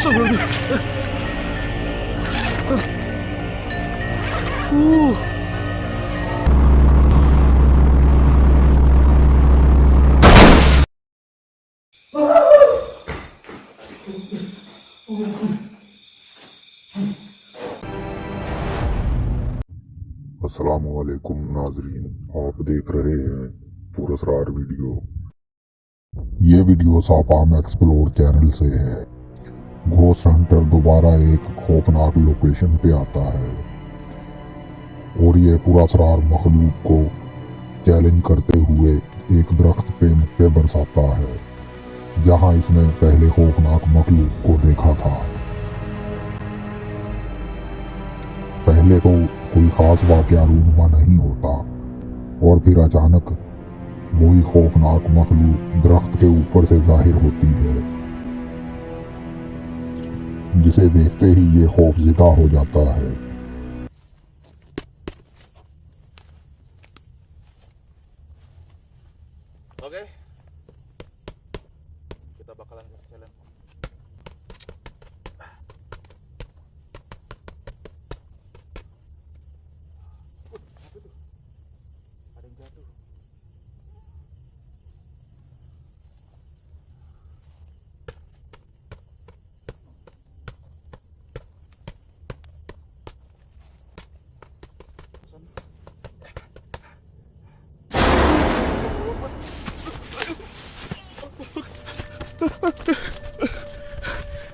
Astagfirullahaladzim. अस्सलामुअलैकुम नाजरीन, आप देख रहे हैं पुरस्कार वीडियो। ये वीडियो सापाम एक्सप्लोर चैनल से है। घोस्ट हंटर दोबारा एक खौफनाक लोकेशन पे आता है और ये पुरस्कार मखलूक को चैलेंज करते हुए एक दरख्त पे बरसाता है जहां इसने पहले खौफनाक मखलूक को देखा था। पहले तो कोई खास वाकया रूनुमा नहीं होता और फिर अचानक वही खौफनाक मखलूक दरख्त के ऊपर से जाहिर होती है, जिसे देखते ही ये खौफज़दा हो जाता है। Oke, kita bakalan jalan. Apa tuh? Ada yang jatuh.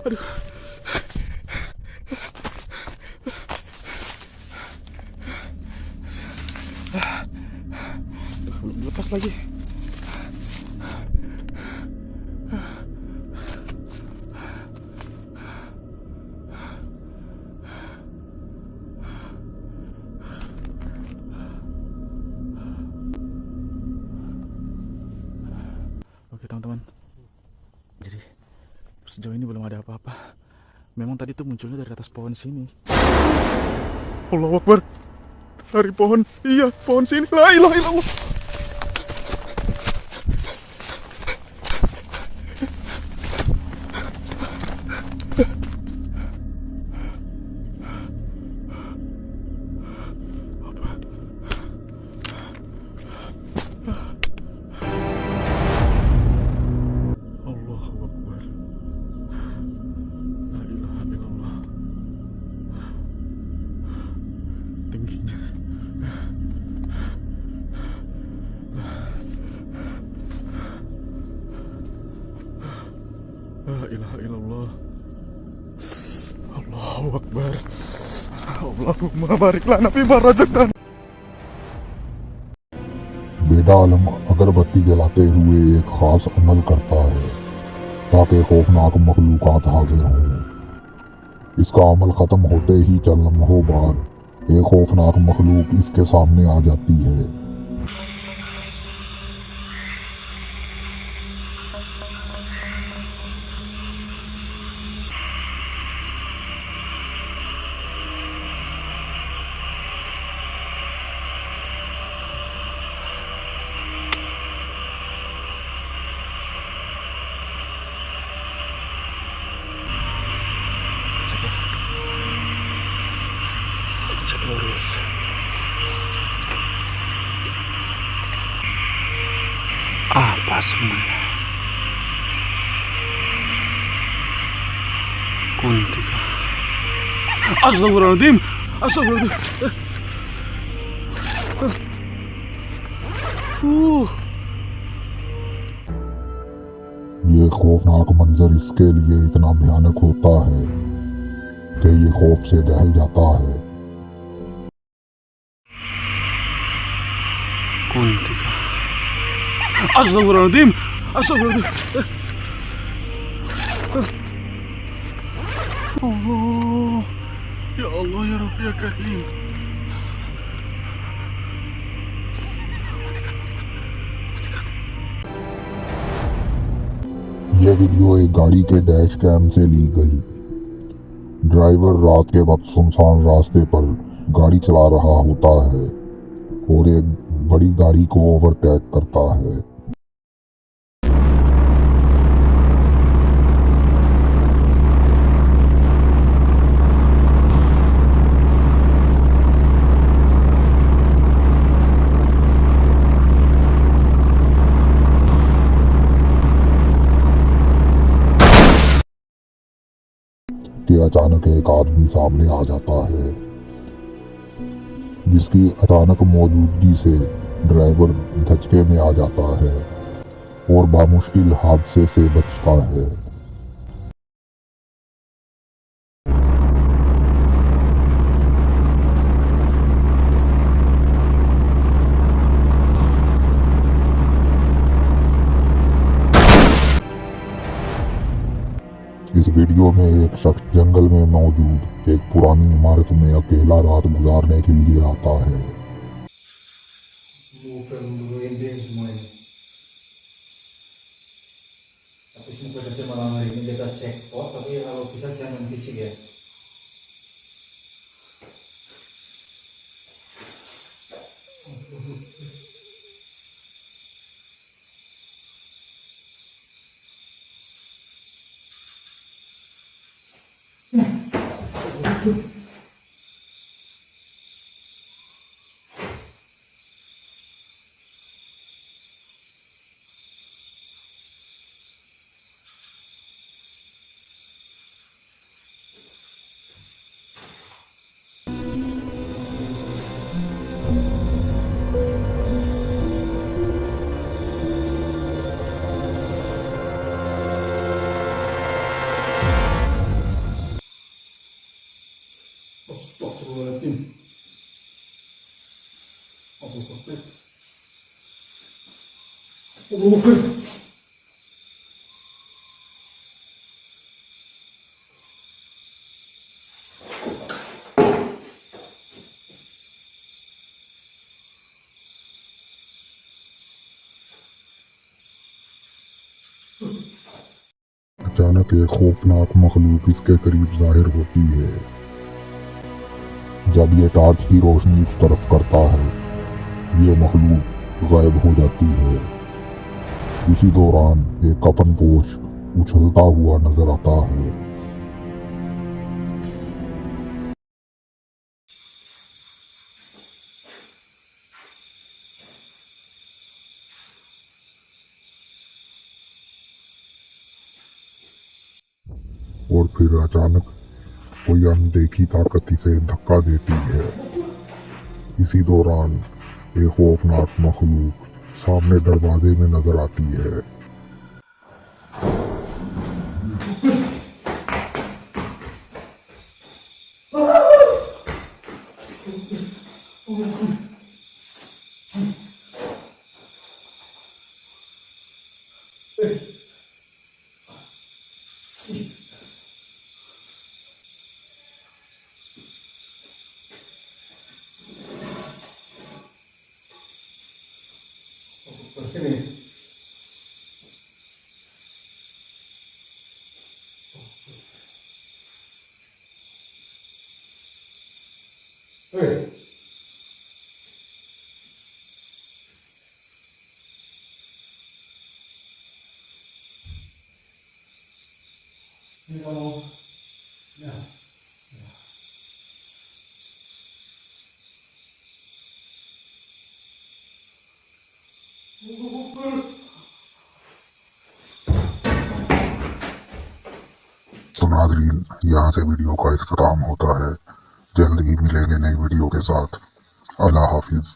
Aduh. Belum lepas lagi. Oke teman-teman, jadi sejauh ini belum ada apa-apa. Memang tadi tuh munculnya dari atas pohon sini. Allahu Akbar. Dari pohon, iya pohon sini. La ilaha illallah. La ilaha illallah. Allahu Akbar. Allahumma barik lana fi ma razaqtana. बेटा आलम अगरबत्ती जलाते हुए एक खास अमल करता है ताकि खौफनाक मखलूकात हाजिर हों। इसका अमल ख़त्म होते ही चंद लम्हों बाद एक खौफनाक मखलूक इसके सामने आ जाती है। Cek lurus. Apa sebenarnya? Kunti. Astagfirullahaladzim. Astagfirullahaladzim. ये खौफनाक मंजर इसके लिए इतना भयानक होता है कि ये खौफ से दहल जाता है। Kunti. Astagfirullahaladzim. Astagfirullahaladzim. Allah. Ya Allah ya Rabbi ya Karim. यह वीडियो एक गाड़ी के डैश कैम से ली गई। ड्राइवर रात के वक्त सुनसान रास्ते पर गाड़ी चला रहा होता है और एक बड़ी गाड़ी को ओवरटेक करता है। तभी अचानक एक आदमी सामने आ जाता है, जिसकी अचानक मौजूदगी से ड्राइवर धचके में आ जाता है और बामुश्किल हादसे से बचता है। इस वीडियो में एक शख्स जंगल में मौजूद एक पुरानी इमारत में अकेला रात गुजारने के लिए आता है। Bukan merinding semuanya. Tapi semoga saja malam hari ini kita jackpot, tapi kalau bisa jangan fisik ya. Astagfirullahaladzim. Allahu Akbar. Allahu Akbar. अचानक एक खौफनाक मखलूक इसके करीब जाहिर होती है। जब ये टॉर्च की रोशनी उस तरफ करता है, ये मखलूक गायब हो जाती है। इसी दौरान एक कफनपोश उछलता हुआ नजर आता है। और फिर अचानक कोई अनदेखी ताकत इसे धक्का देती है। इसी दौरान एक खौफनाक मखलूक सामने दरवाजे में नजर आती है। Sini. Hei. Ini kalau ya. तो नाज़रीन, यहाँ से वीडियो का इख्तिताम होता है। जल्द ही मिलेंगे नई वीडियो के साथ। अल्लाह हाफिज।